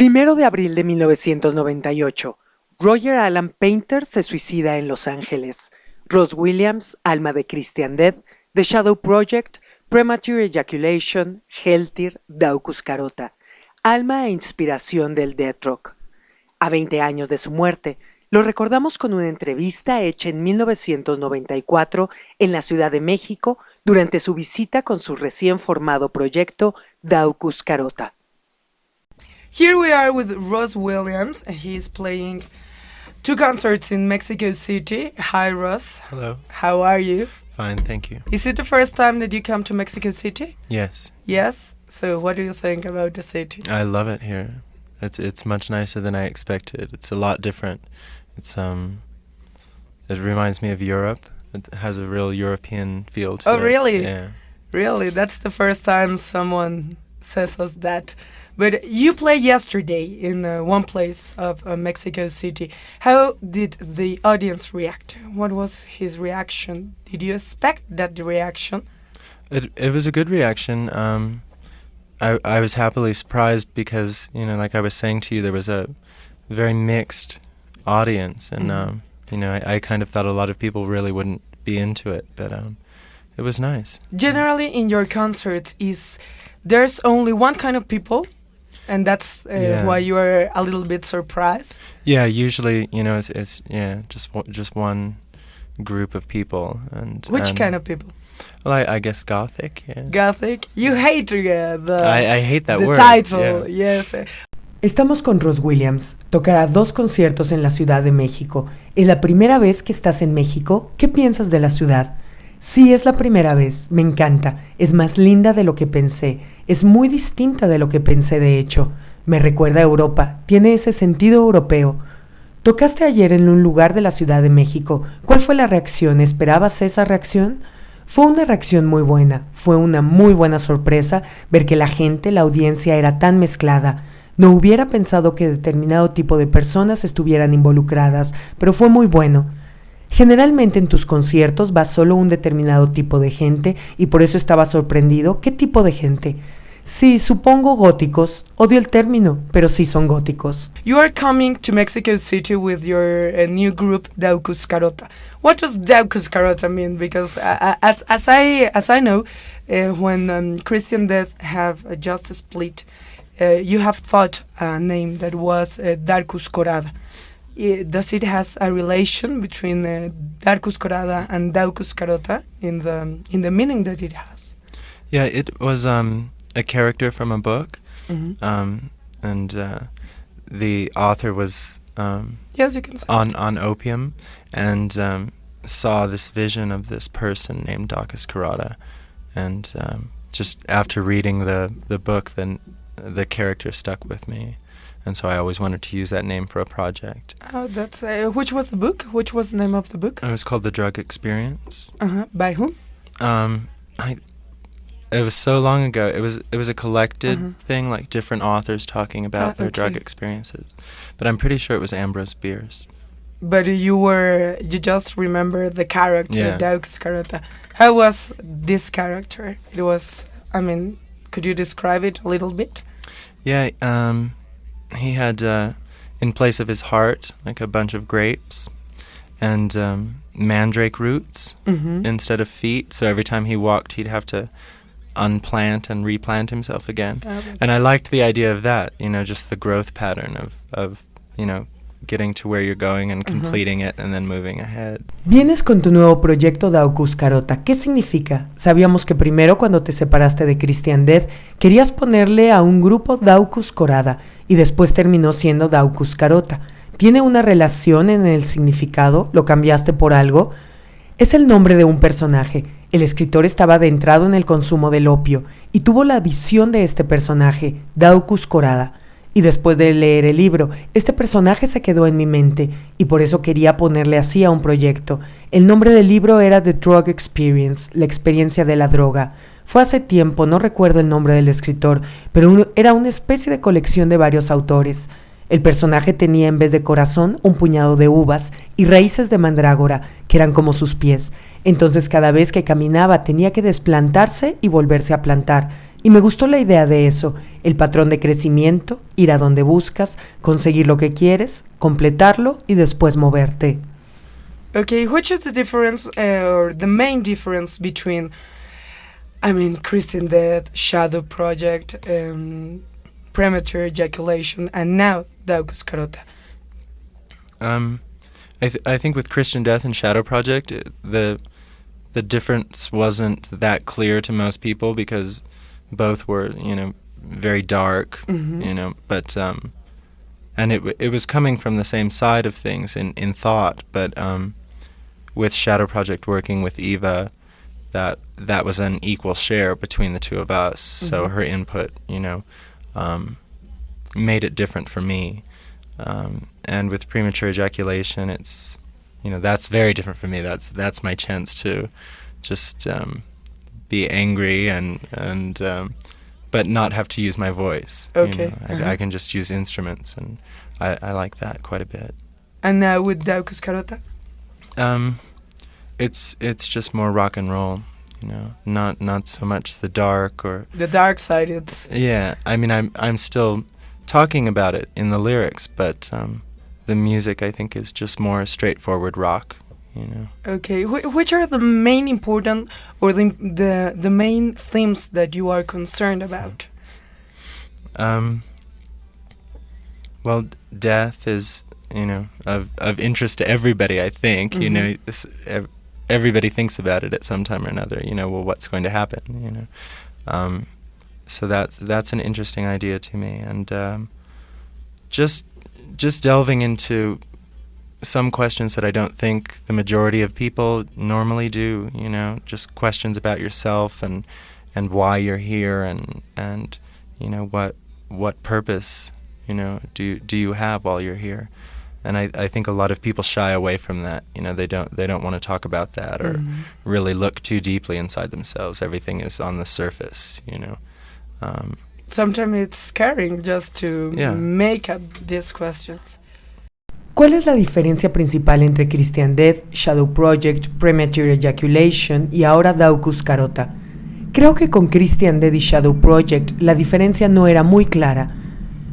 1 de abril de 1998, Roger Alan Painter se suicida en Los Ángeles. Rozz Williams, Alma de Christian Death, The Shadow Project, Premature Ejaculation, Heltir, Daucus Carota, alma e inspiración del death rock. A 20 años de su muerte, lo recordamos con una entrevista hecha en 1994 en la Ciudad de México durante su visita con su recién formado proyecto Daucus Carota. Here we are with Rozz Williams. He's playing 2 concerts in Mexico City. Hi, Rozz. Hello. How are you? Fine, thank you. Is it the first time that you come to Mexico City? Yes. Yes? So what do you think about the city? I love it here. It's much nicer than I expected. It's a lot different. It reminds me of Europe. It has a real European feel to it. Oh, really? Yeah. Really? That's the first time someone says us that. But you played yesterday in one place of Mexico City. How did the audience react? What was his reaction? Did you expect that reaction? It was a good reaction. I was happily surprised because, like I was saying to you, there was a very mixed audience. And, I kind of thought a lot of people really wouldn't be into it. But it was nice. Generally, in your concerts, there's only one kind of people? And that's why you are a little bit surprised. Yeah, usually, it's just one group of people. And which kind of people? Well, I guess Gothic. Yeah. Gothic. You hate I hate that the word. Title. Yeah. Yes. Estamos con Rozz Williams. Tocará 2 conciertos en la Ciudad de México. ¿Es la primera vez que estás en México? ¿Qué piensas de la ciudad? Sí, es la primera vez. Me encanta. Es más linda de lo que pensé. Es muy distinta de lo que pensé, de hecho. Me recuerda a Europa. Tiene ese sentido europeo. Tocaste ayer en un lugar de la Ciudad de México. ¿Cuál fue la reacción? ¿Esperabas esa reacción? Fue una reacción muy buena. Fue una muy buena sorpresa ver que la gente, la audiencia era tan mezclada. No hubiera pensado que determinado tipo de personas estuvieran involucradas, pero fue muy bueno. Generalmente en tus conciertos va solo un determinado tipo de gente y por eso estaba sorprendido. ¿Qué tipo de gente? Sí, supongo góticos. Odio el término, pero sí son góticos. You are coming to Mexico City with your new group Daucus Carota. What does Daucus Carota mean? Because as I know, when Christian Death have just split, you have thought a name that was Daucus Carota. Does it has a relation between Daucus Carota and Daucus Carota in the meaning that it has? Yeah, it was a character from a book, and the author was yes, you can say on opium, and saw this vision of this person named Daucus Carota, and just after reading the book, then the character stuck with me. And so I always wanted to use that name for a project. Oh, that's which was the book? Which was the name of the book? It was called The Drug Experience. By whom? It was so long ago. It was a collected thing, like different authors talking about their drug experiences. But I'm pretty sure it was Ambrose Bierce. But you just remember the character, Daucus Carota. How was this character? It was, could you describe it a little bit? Yeah, he had, in place of his heart, like a bunch of grapes and mandrake roots instead of feet. So every time he walked, he'd have to unplant and replant himself again. And I liked the idea of that, just the growth pattern of getting to where you're going and completing it and then moving ahead. Vienes con tu nuevo proyecto Daucus Carota. ¿Qué significa? Sabíamos que primero cuando te separaste de Christian Death querías ponerle a un grupo Daucus Carota y después terminó siendo Daucus Carota. ¿Tiene una relación en el significado? ¿Lo cambiaste por algo? Es el nombre de un personaje. El escritor estaba adentrado en el consumo del opio y tuvo la visión de este personaje, Daucus Carota. Y después de leer el libro, este personaje se quedó en mi mente y por eso quería ponerle así a un proyecto. El nombre del libro era The Drug Experience, la experiencia de la droga. Fue hace tiempo, no recuerdo el nombre del escritor, pero era una especie de colección de varios autores. El personaje tenía en vez de corazón un puñado de uvas y raíces de mandrágora, que eran como sus pies. Entonces cada vez que caminaba tenía que desplantarse y volverse a plantar. Y me gustó la idea de eso, el patrón de crecimiento, ir a donde buscas, conseguir lo que quieres, completarlo y después moverte. Okay, which is the difference or the main difference between, Christian Death, Shadow Project, Premature Ejaculation, and now Daucus Carota? I think with Christian Death and Shadow Project, the difference wasn't that clear to most people because both were, very dark, but and it was coming from the same side of things in thought, but with Shadow Project working with Eva, that was an equal share between the two of us. So her input, made it different for me. And with Premature Ejaculation, it's, that's very different for me. That's my chance to just be angry and but not have to use my voice. Okay. I can just use instruments, and I like that quite a bit. And now with Daucus Carota? It's just more rock and roll, not so much the dark or the dark side. It's I'm still talking about it in the lyrics, but the music I think is just more straightforward rock, Okay, which are the main important or the main themes that you are concerned about? Well, death is of interest to everybody. I think everybody thinks about it at some time or another. Well, what's going to happen? So that's an interesting idea to me, and just delving into some questions that I don't think the majority of people normally do. Just questions about yourself and why you're here, and what purpose do you have while you're here. And I think a lot of people shy away from that. They don't want to talk about that or really look too deeply inside themselves. Everything is on the surface, Sometimes it's scary just to make up these questions. ¿Cuál es la diferencia principal entre Christian Death, Shadow Project, Premature Ejaculation y ahora Daucus Carota? Creo que con Christian Death y Shadow Project la diferencia no era muy clara.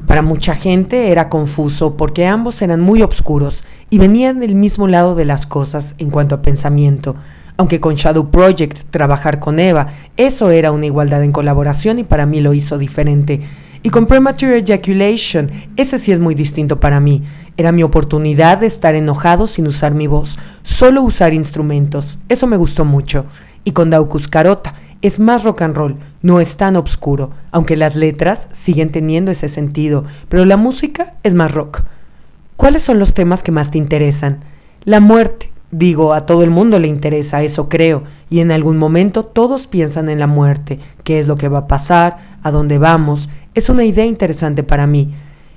Para mucha gente era confuso porque ambos eran muy oscuros y venían del mismo lado de las cosas en cuanto a pensamiento, aunque con Shadow Project trabajar con Eva, eso era una igualdad en colaboración y para mí lo hizo diferente. Y con Premature Ejaculation, ese sí es muy distinto para mí. Era mi oportunidad de estar enojado sin usar mi voz, solo usar instrumentos. Eso me gustó mucho. Y con Daucus Carota, es más rock and roll, no es tan oscuro, aunque las letras siguen teniendo ese sentido, pero la música es más rock. ¿Cuáles son los temas que más te interesan? La muerte. Digo, a todo el mundo le interesa, eso creo, y en algún momento todos piensan en la muerte, qué es lo que va a pasar, a dónde vamos. Es una idea interesante para mí.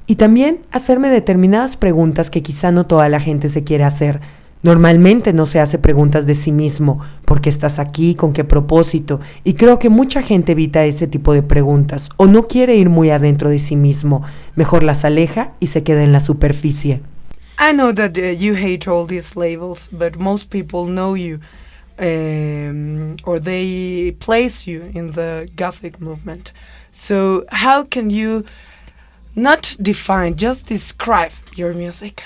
Y también hacerme determinadas preguntas que quizá no toda la gente se quiere hacer. Normalmente no se hace preguntas de sí mismo, ¿por qué estás aquí? ¿Con qué propósito? Y creo que mucha gente evita ese tipo de preguntas, o no quiere ir muy adentro de sí mismo, mejor las aleja y se queda en la superficie. I know that you hate all these labels, but most people know you, or they place you in the Gothic movement. So how can you not define, just describe your music?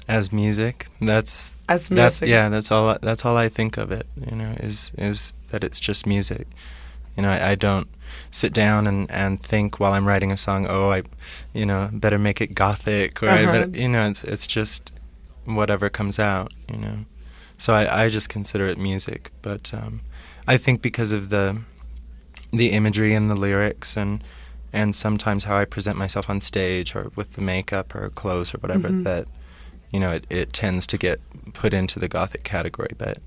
As music, that's all I think of it. Is that it's just music. I don't sit down and think while I'm writing a song, I better make it gothic, or I better, it's just whatever comes out, So I just consider it music, but I think because of the imagery and the lyrics and sometimes how I present myself on stage or with the makeup or clothes or whatever, that it tends to get put into the gothic category, but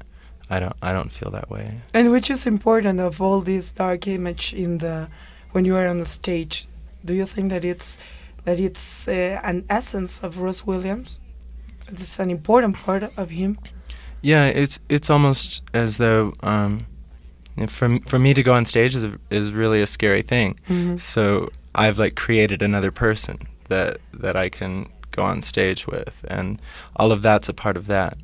I don't feel that way. And which is important of all this dark image when you are on the stage? Do you think that it's an essence of Rozz Williams? It's an important part of him. Yeah, it's almost as though for me to go on stage is really a scary thing. So I've created another person that I can go on stage with, and all of that's a part of that.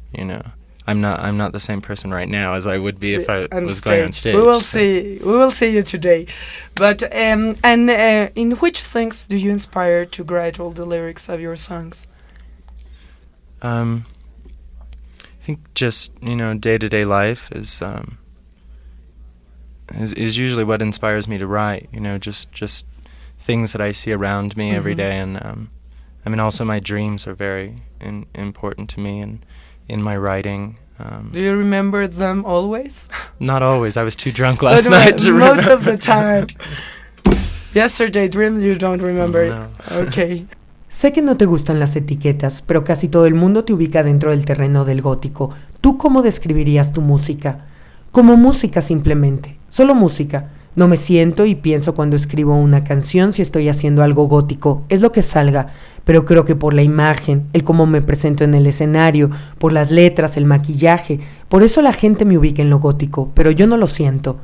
I'm not the same person right now as I would be if I was going on stage. We will see you today. But in which things do you inspire to write all the lyrics of your songs? I think just, day-to-day life is usually what inspires me to write. Just things that I see around me every day, and also my dreams are very important to me, and in my writing. Do you remember them always? Not always. I was too drunk last night to remember. Most of the time. Yesterday dream you don't remember. No. Okay. Sé que no te gustan las etiquetas, pero casi todo el mundo te ubica dentro del terreno del gótico. ¿Tú cómo describirías tu música? Como música simplemente, solo música. No me siento y pienso cuando escribo una canción si estoy haciendo algo gótico, es lo que salga, pero creo que por la imagen, el cómo me presento en el escenario, por las letras, el maquillaje, por eso la gente me ubica en lo gótico, pero yo no lo siento.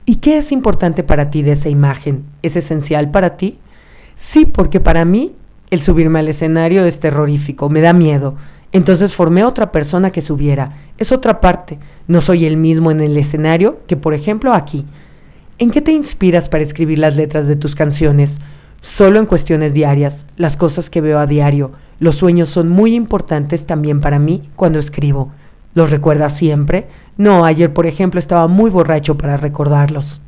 ¿Y qué es importante para ti de esa imagen? ¿Es esencial para ti? Sí, porque para mí el subirme al escenario es terrorífico, me da miedo. Entonces formé otra persona que subiera, es otra parte, no soy el mismo en el escenario que por ejemplo aquí. ¿En qué te inspiras para escribir las letras de tus canciones? Solo en cuestiones diarias, las cosas que veo a diario. Los sueños son muy importantes también para mí cuando escribo. ¿Los recuerdas siempre? No, ayer por ejemplo estaba muy borracho para recordarlos.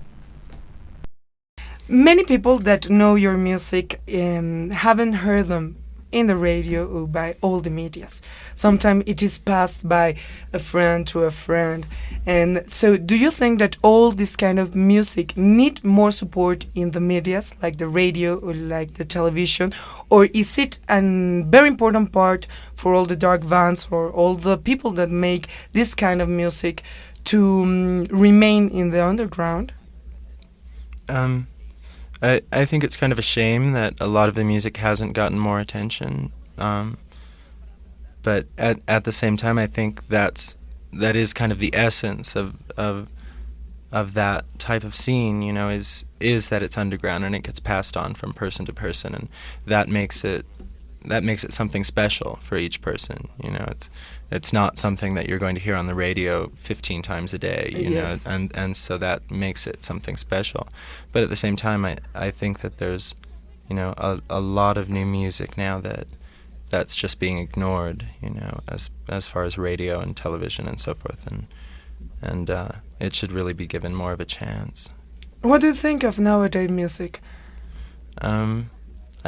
Many people that know your music haven't heard them in the radio or by all the medias. Sometimes it is passed by a friend to a friend. And so do you think that all this kind of music need more support in the medias, like the radio or like the television? Or is it a very important part for all the dark bands or all the people that make this kind of music to remain in the underground? I think it's kind of a shame that a lot of the music hasn't gotten more attention, but at the same time, I think that is kind of the essence of that type of scene. Is that it's underground and it gets passed on from person to person, and that makes it something special for each person. It's not something that you're going to hear on the radio 15 times a day, Yes. and so that makes it something special. But at the same time, I think that there's, a lot of new music now that's just being ignored, as far as radio and television and so forth, and it should really be given more of a chance. What do you think of nowadays music?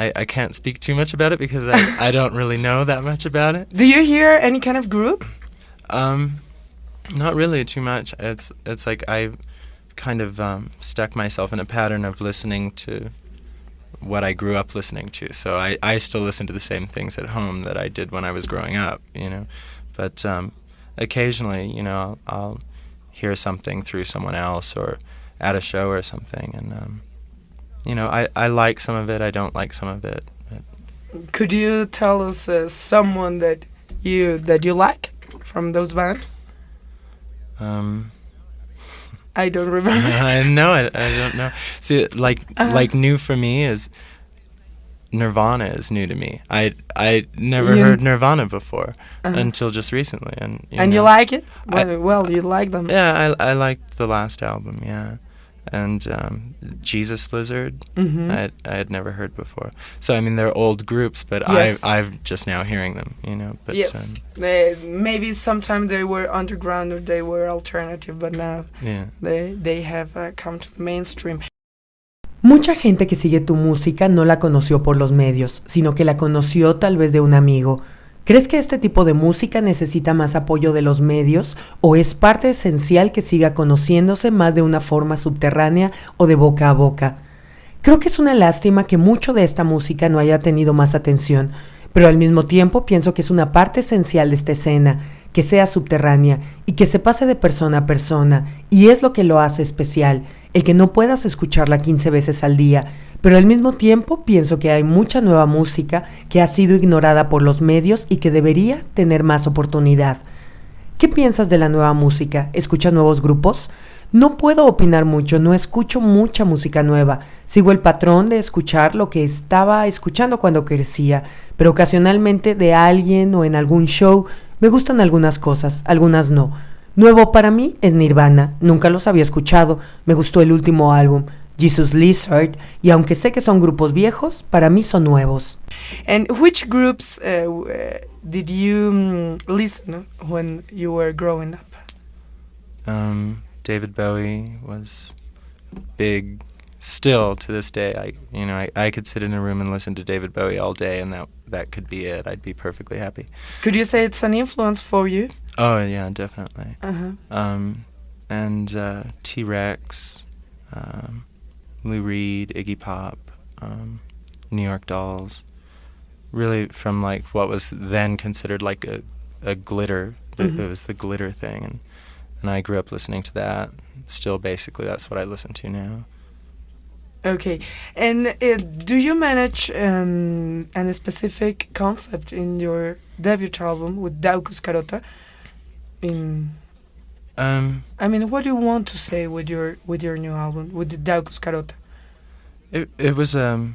I can't speak too much about it because I don't really know that much about it. Do you hear any kind of group? Not really too much. It's like I've kind of stuck myself in a pattern of listening to what I grew up listening to. So I still listen to the same things at home that I did when I was growing up, But occasionally, I'll hear something through someone else or at a show or something, and I like some of it, I don't like some of it. But Could you tell us someone that you like from those bands? I don't remember. I don't know. See, like new for me is Nirvana is new to me. I never heard Nirvana before until just recently, and you like it? Well, you like them. Yeah, I liked the last album. Yeah. And Jesus Lizard, I had never heard before. So I mean, they're old groups, but Yes. I've just now hearing them, But Yes, maybe sometimes they were underground or they were alternative, but now they have come to the mainstream. Mucha gente que sigue tu música no la conoció por los medios, sino que la conoció tal vez de un amigo. ¿Crees que este tipo de música necesita más apoyo de los medios o es parte esencial que siga conociéndose más de una forma subterránea o de boca a boca? Creo que es una lástima que mucho de esta música no haya tenido más atención, pero al mismo tiempo pienso que es una parte esencial de esta escena, que sea subterránea y que se pase de persona a persona, y es lo que lo hace especial, el que no puedas escucharla 15 veces al día, pero al mismo tiempo pienso que hay mucha nueva música que ha sido ignorada por los medios y que debería tener más oportunidad. ¿Qué piensas de la nueva música? ¿Escuchas nuevos grupos? No puedo opinar mucho, no escucho mucha música nueva. Sigo el patrón de escuchar lo que estaba escuchando cuando crecía, pero ocasionalmente de alguien o en algún show me gustan algunas cosas, algunas no. Nuevo para mí es Nirvana, nunca los había escuchado, me gustó el último álbum, Jesus Lizard, y aunque sé que son grupos viejos, para mí son nuevos. And which groups did you listen when you were growing up? David Bowie was big. Still to this day, I could sit in a room and listen to David Bowie all day, and that could be it. I'd be perfectly happy. Could you say it's an influence for you? Oh yeah, definitely. Uh-huh. And T-Rex, Lou Reed, Iggy Pop, New York Dolls. Really from like what was then considered like a glitter. Mm-hmm. It was the glitter thing, and I grew up listening to that. Still, basically, that's what I listen to now. Okay, and do you manage a specific concept in your debut album with Daucus Carota? I mean, what do you want to say with your new album with the Daucus Carota? It was a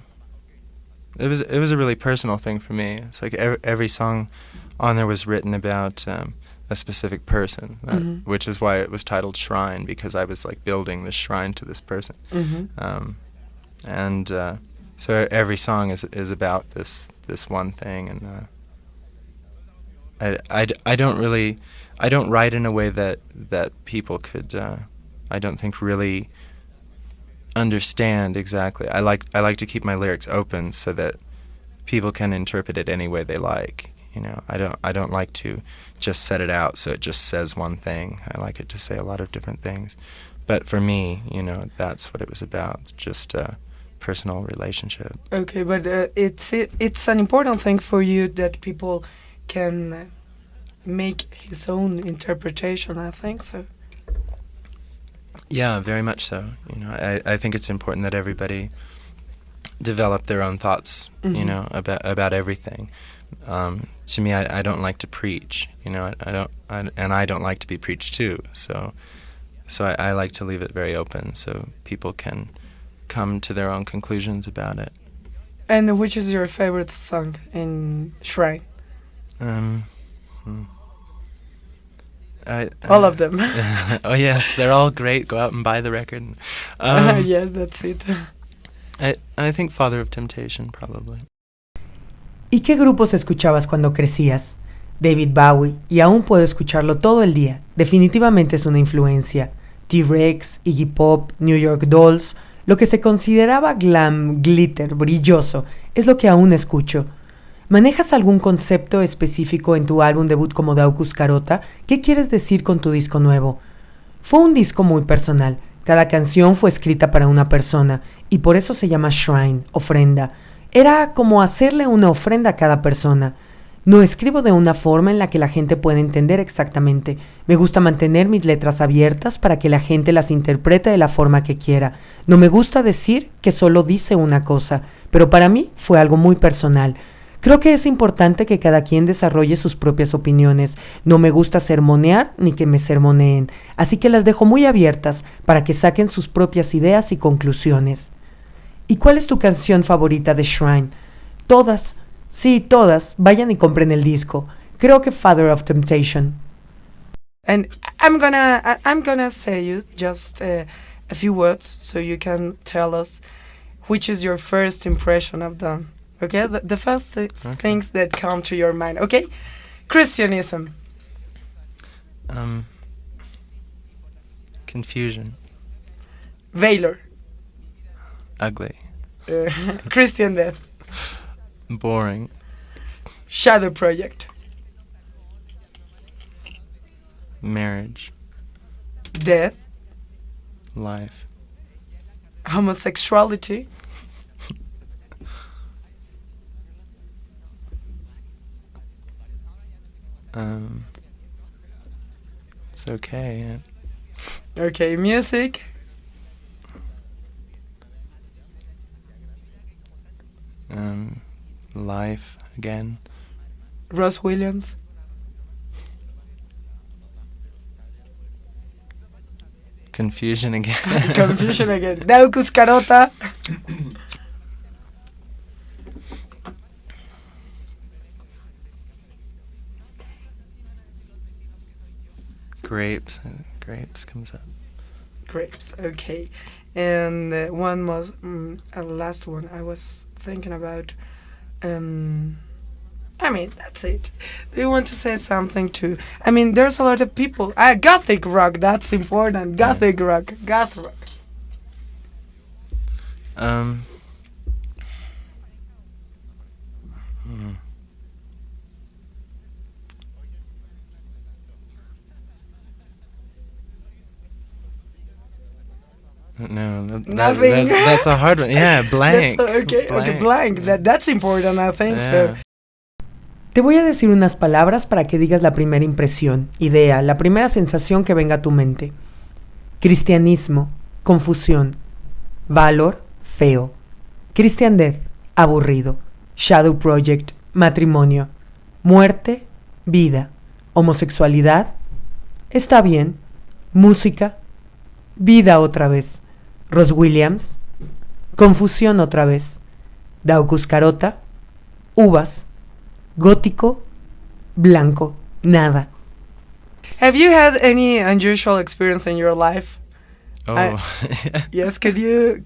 really personal thing for me. It's like every song on there was written about a specific person, which is why it was titled Shrine, because I was like building this shrine to this person. Mm-hmm. And so every song is about this one thing, and I don't write in a way that people could I don't think really understand exactly. I like to keep my lyrics open so that people can interpret it any way they like. You know, I don't like to just set it out so it just says one thing. I like it to say a lot of different things. But for me, you know, that's what it was about, just a personal relationship. Okay, but it's an important thing for you that people can make his own interpretation, I think so. Yeah, very much so. You know, I think it's important that everybody develop their own thoughts, you know, about everything. To me, I don't like to preach, you know, I don't like to be preached to, so I like to leave it very open so people can come to their own conclusions about it. And which is your favorite song in Shrine? All of them. Oh yes, they're all great. Go out and buy the record. Yes, that's it. I think Father of Temptation, probably. ¿Y qué grupos escuchabas cuando crecías? David Bowie, y aún puedo escucharlo todo el día. Definitivamente es una influencia. T-Rex, Iggy Pop, New York Dolls, lo que se consideraba glam, glitter, brilloso, es lo que aún escucho. ¿Manejas algún concepto específico en tu álbum debut como Daucus Carota? ¿Qué quieres decir con tu disco nuevo? Fue un disco muy personal. Cada canción fue escrita para una persona, y por eso se llama Shrine, ofrenda. Era como hacerle una ofrenda a cada persona. No escribo de una forma en la que la gente pueda entender exactamente. Me gusta mantener mis letras abiertas para que la gente las interprete de la forma que quiera. No me gusta decir que solo dice una cosa, pero para mí fue algo muy personal. Creo que es importante que cada quien desarrolle sus propias opiniones. No me gusta sermonear ni que me sermoneen, así que las dejo muy abiertas para que saquen sus propias ideas y conclusiones. ¿Y cuál es tu canción favorita de Shrine? Todas. Sí, todas. Vayan y compren el disco. Creo que Father of Temptation. And I'm gonna say you just a few words so you can tell us which is your first impression of them. Okay, the first things that come to your mind. Okay, Christianism. Confusion. Valor. Ugly. Christian death. Boring. Shadow project. Marriage. Death. Life. Homosexuality. It's okay. Okay, music. Life again. Rozz Williams. Confusion again. Confusion again. Daucus carota. Grapes. Grapes comes up. Grapes, okay. And one was last one I was thinking about. I mean, that's it. Do you want to say something too? I mean, there's a lot of people. Gothic rock, that's important. Gothic rock, goth rock. No, Nothing. that's a hard one. Yeah, blank. Okay, blank. That's important, I think so. Te voy a decir unas palabras para que digas la primera impresión, idea, la primera sensación que venga a tu mente. Cristianismo, confusión. Valor, feo. Christian Death, aburrido. Shadow Project, matrimonio. Muerte, vida. Homosexualidad, está bien. Música, vida otra vez. Rozz Williams, confusión otra vez. Daucus carota, uvas. Gótico, blanco, nada. Have you had any unusual experience in your life? Oh, Yes, could you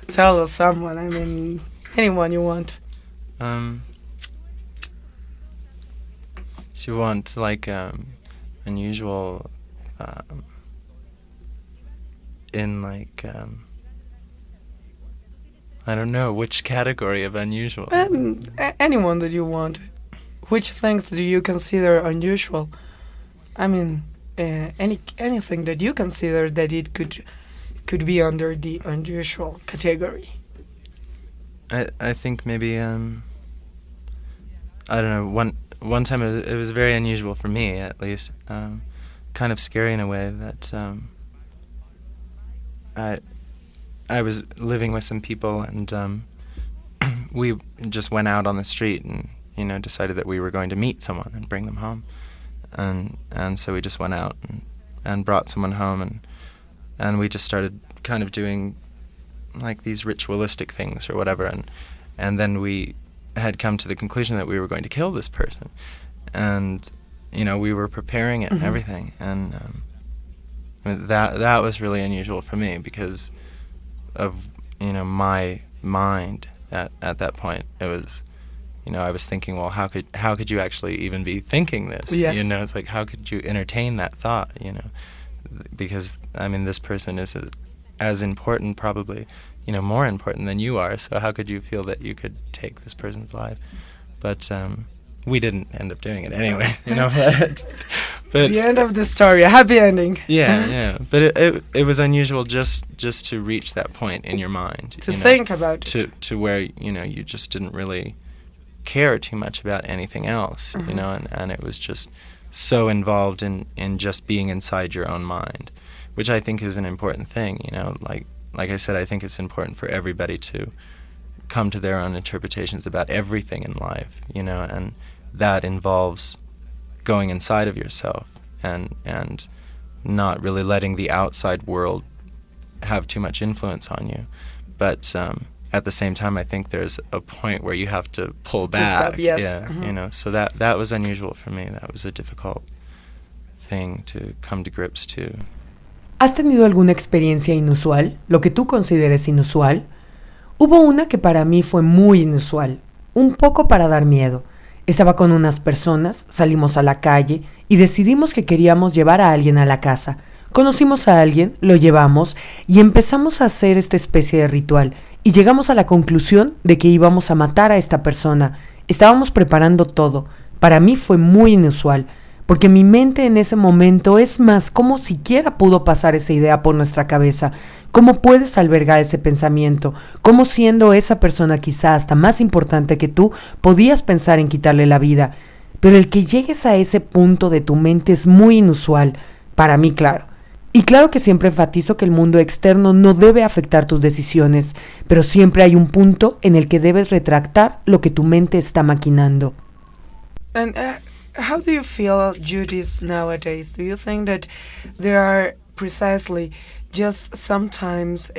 tell us someone? I mean, anyone you want. Do you want like unusual in like I don't know which category of unusual. Anyone that you want. Which things do you consider unusual? I mean, anything that you consider that it could be under the unusual category. I think maybe I don't know, one time it was very unusual for me, at least, kind of scary in a way that I was living with some people, and we just went out on the street and, you know, decided that we were going to meet someone and bring them home, and so we just went out and brought someone home, and we just started kind of doing like these ritualistic things or whatever, and then we had come to the conclusion that we were going to kill this person, and, you know, we were preparing it and everything, and I mean, that was really unusual for me because of, you know, my mind at that point. It was, you know, I was thinking, well, how could you actually even be thinking this? Yes. You know, it's like, how could you entertain that thought, you know? Because, I mean, this person is as important, probably, you know, more important than you are, so how could you feel that you could take this person's life? But we didn't end up doing it anyway, you know, but The end of the story, a happy ending. yeah, but it was unusual just to reach that point in your mind. To you know, think about. to where, you know, you just didn't really care too much about anything else, you know, and it was just so involved in just being inside your own mind, which I think is an important thing, you know, like I said, I think it's important for everybody to come to their own interpretations about everything in life, you know, and that involves going inside of yourself and not really letting the outside world have too much influence on you. But at the same time, I think there's a point where you have to pull back. Stop, yes. Yeah, you know, so that was unusual for me. That was a difficult thing to come to grips to. ¿Has tenido alguna experiencia inusual? Lo que tú consideres inusual. Hubo una que para mí fue muy inusual, un poco para dar miedo. Estaba con unas personas, salimos a la calle y decidimos que queríamos llevar a alguien a la casa. Conocimos a alguien, lo llevamos y empezamos a hacer esta especie de ritual y llegamos a la conclusión de que íbamos a matar a esta persona. Estábamos preparando todo. Para mí fue muy inusual, porque mi mente en ese momento, es más, ¿cómo siquiera pudo pasar esa idea por nuestra cabeza? ¿Cómo puedes albergar ese pensamiento? ¿Cómo, siendo esa persona quizá hasta más importante que tú, podías pensar en quitarle la vida? Pero el que llegues a ese punto de tu mente es muy inusual, para mí, claro. Y claro que siempre enfatizo que el mundo externo no debe afectar tus decisiones, pero siempre hay un punto en el que debes retractar lo que tu mente está maquinando. And how do you feel Judies nowadays? Do you think that there are precisely just sometimes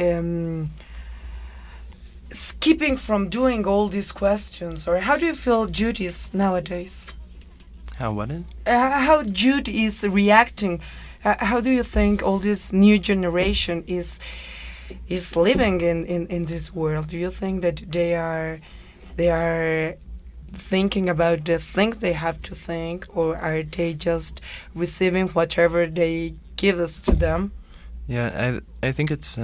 skipping from doing all these questions? Or how do you feel Jude is nowadays? How what is? How Jude is reacting? How do you think all this new generation is living in this world? Do you think that they are thinking about the things they have to think, or are they just receiving whatever they give us to them? Yeah, I think it's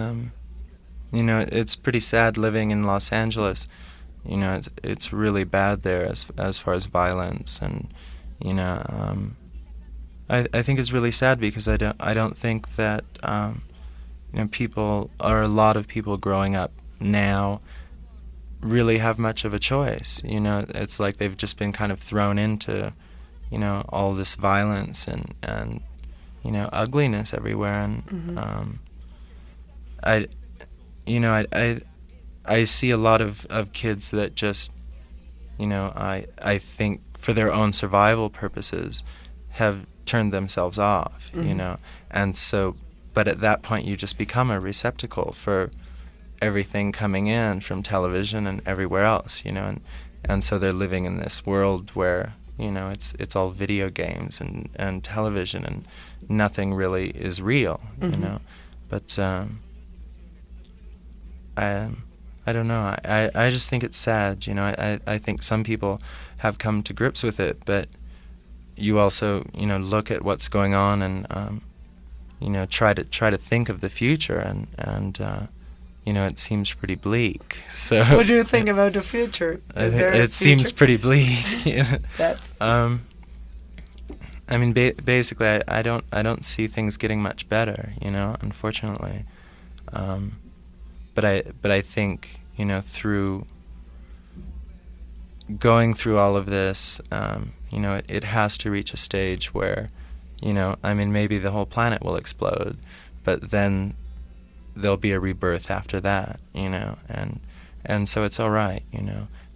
it's pretty sad living in Los Angeles. It's really bad there as far as violence, and I think it's really sad because I don't think that people, or a lot of people growing up now, really have much of a choice. It's like they've just been kind of thrown into all this violence and ugliness everywhere, and I see a lot of kids that just I think for their own survival purposes have turned themselves off, and so, but at that point you just become a receptacle for everything coming in from television and everywhere else, and so they're living in this world where it's all video games and television, and nothing really is real, but I don't know, I just think it's sad, I think some people have come to grips with it, but you also look at what's going on and try to think of the future, and it seems pretty bleak. So what do you think about the future? It seems pretty bleak. That's I mean, basically, I don't see things getting much better, unfortunately. But I think through going through all of this, it has to reach a stage where, maybe the whole planet will explode, but then there'll be a rebirth after that, and so it's all right,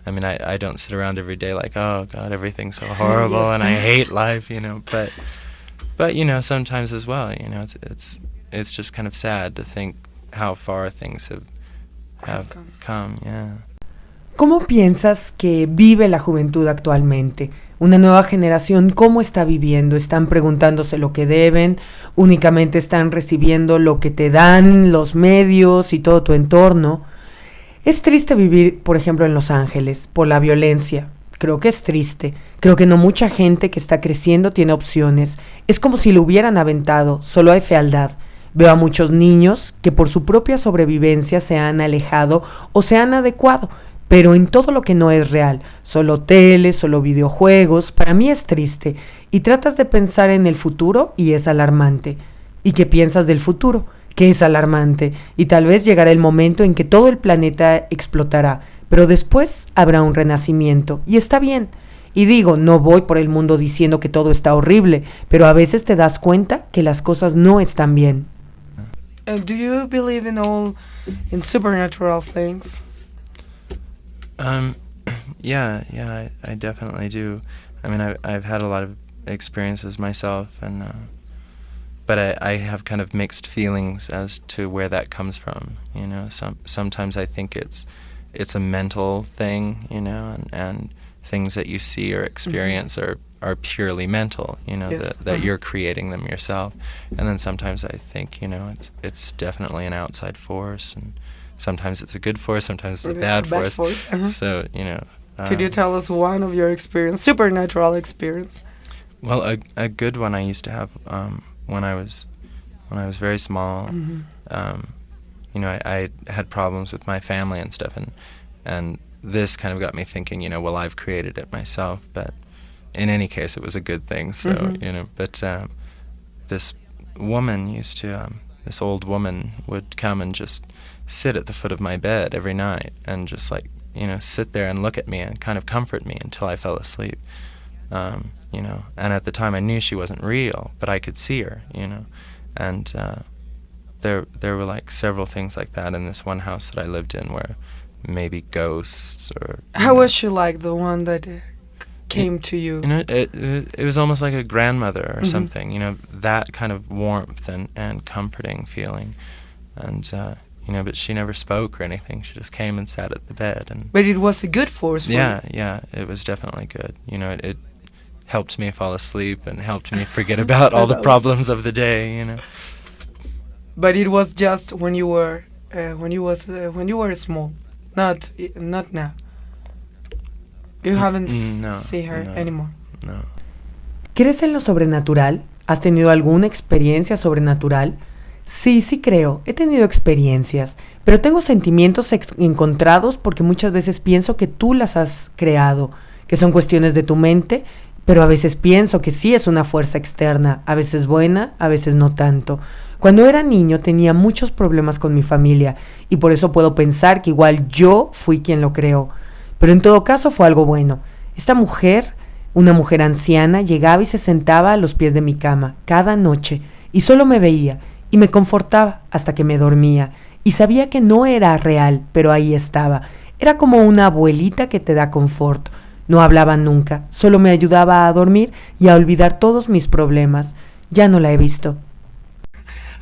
I don't sit around every day like, oh God, everything's so horrible and I hate life, but sometimes as well, it's just kind of sad to think how far things have come, yeah. ¿Cómo piensas que vive la juventud actualmente? Una nueva generación, ¿cómo está viviendo? ¿Están preguntándose lo que deben? ¿Únicamente están recibiendo lo que te dan los medios y todo tu entorno? Es triste vivir, por ejemplo, en Los Ángeles, por la violencia. Creo que es triste. Creo que no mucha gente que está creciendo tiene opciones. Es como si lo hubieran aventado, solo hay fealdad. Veo a muchos niños que por su propia sobrevivencia se han alejado o se han adecuado, pero en todo lo que no es real, solo tele, solo videojuegos, para mí es triste. Y tratas de pensar en el futuro y es alarmante. ¿Y qué piensas del futuro? Que es alarmante. Y tal vez llegará el momento en que todo el planeta explotará, pero después habrá un renacimiento, y está bien. Y digo, no voy por el mundo diciendo que todo está horrible, pero a veces te das cuenta que las cosas no están bien. Do you believe in supernatural things? Yeah, I definitely do. I mean, I've had a lot of experiences myself, and but I have kind of mixed feelings as to where that comes from. Sometimes I think it's a mental thing, and things that you see or experience are purely mental, Yes. that you're creating them yourself. And then sometimes I think, it's definitely an outside force, and sometimes it's a good force, sometimes it's a bad force. So, Could you tell us one of your supernatural experience? Well, a good one I used to have when I was very small. I had problems with my family and stuff, and this kind of got me thinking, well, I've created it myself, but in any case, it was a good thing. So, but this woman used to, this old woman would come and just sit at the foot of my bed every night and just sit there and look at me and kind of comfort me until I fell asleep. And at the time I knew she wasn't real, but I could see her, and there were several things like that in this one house that I lived in, where maybe ghosts or... How was she like, the one that came to you? You know, it was almost like a grandmother or something. You know, that kind of warmth and comforting feeling, and you know, but she never spoke or anything. She just came and sat at the bed, and. But it was a good force for you. Yeah, it was definitely good. You know, it helped me fall asleep and helped me forget about all the problems of the day. You know. But it was just when you were small, not now. You haven't seen her anymore. No. ¿Crees en lo sobrenatural? ¿Has tenido alguna experiencia sobrenatural? Sí creo, he tenido experiencias, pero tengo sentimientos encontrados porque muchas veces pienso que tú las has creado, que son cuestiones de tu mente, pero a veces pienso que sí es una fuerza externa, a veces buena, a veces no tanto. Cuando era niño tenía muchos problemas con mi familia y por eso puedo pensar que igual yo fui quien lo creó, pero en todo caso fue algo bueno. Esta mujer, una mujer anciana, llegaba y se sentaba a los pies de mi cama cada noche y solo me veía y me confortaba hasta que me dormía y sabía que no era real, pero ahí estaba. Era como una abuelita que te da confort. No hablaba nunca, solo me ayudaba a dormir y a olvidar todos mis problemas. Ya no la he visto.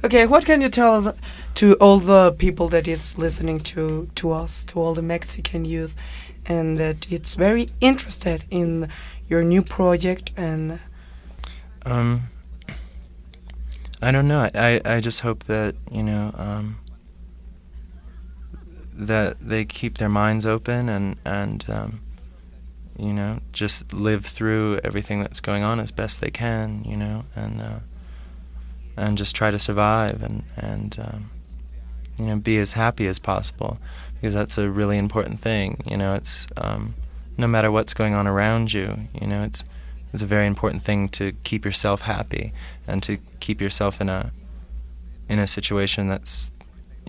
Okay, what can you tell to all the people that is listening to us, to all the Mexican youth, and that it's very interested in your new project and... I don't know. I just hope that, you know, that they keep their minds open and you know, just live through everything that's going on as best they can, you know, and just try to survive and you know, be as happy as possible, because that's a really important thing. You know, it's no matter what's going on around you, you know, it's a very important thing to keep yourself happy and to keep yourself in a situation that's,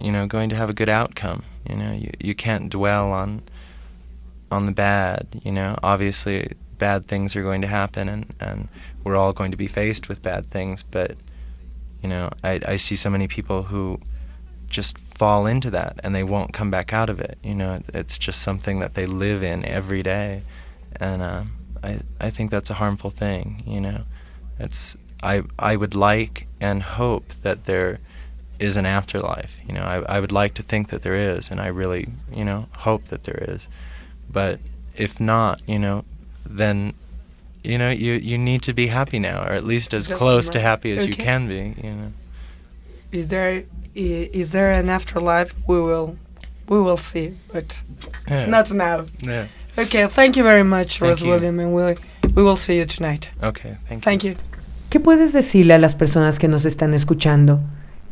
you know, going to have a good outcome. You know, you can't dwell on the bad. You know, obviously bad things are going to happen, and we're all going to be faced with bad things, but you know, I see so many people who just fall into that and they won't come back out of it. You know, it's just something that they live in every day, and I think that's a harmful thing. You know, I would like and hope that there is an afterlife. You know, I would like to think that there is, and I really, you know, hope that there is. But if not, you know, then, you know, you need to be happy now, or at least as close to happy as you can be. You know. Is there an afterlife? We will see, but not now. Yeah. Okay, thank you very much, Thank Rozz you. William, and we will see you tonight. Okay, thank you. Thank you. ¿Qué puedes decirle a las personas que nos están escuchando?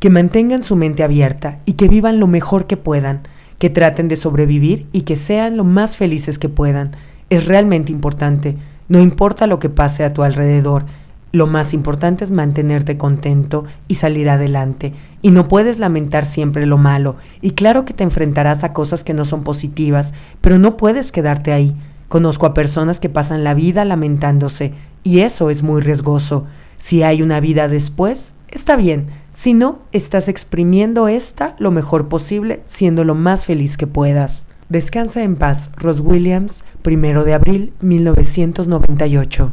Que mantengan su mente abierta y que vivan lo mejor que puedan, que traten de sobrevivir y que sean lo más felices que puedan. Es realmente importante. No importa lo que pase a tu alrededor, lo más importante es mantenerte contento y salir adelante. Y no puedes lamentar siempre lo malo. Y claro que te enfrentarás a cosas que no son positivas, pero no puedes quedarte ahí. Conozco a personas que pasan la vida lamentándose, y eso es muy riesgoso. Si hay una vida después, está bien. Si no, estás exprimiendo esta lo mejor posible, siendo lo más feliz que puedas. Descansa en paz, Rozz Williams, 1 de abril 1998.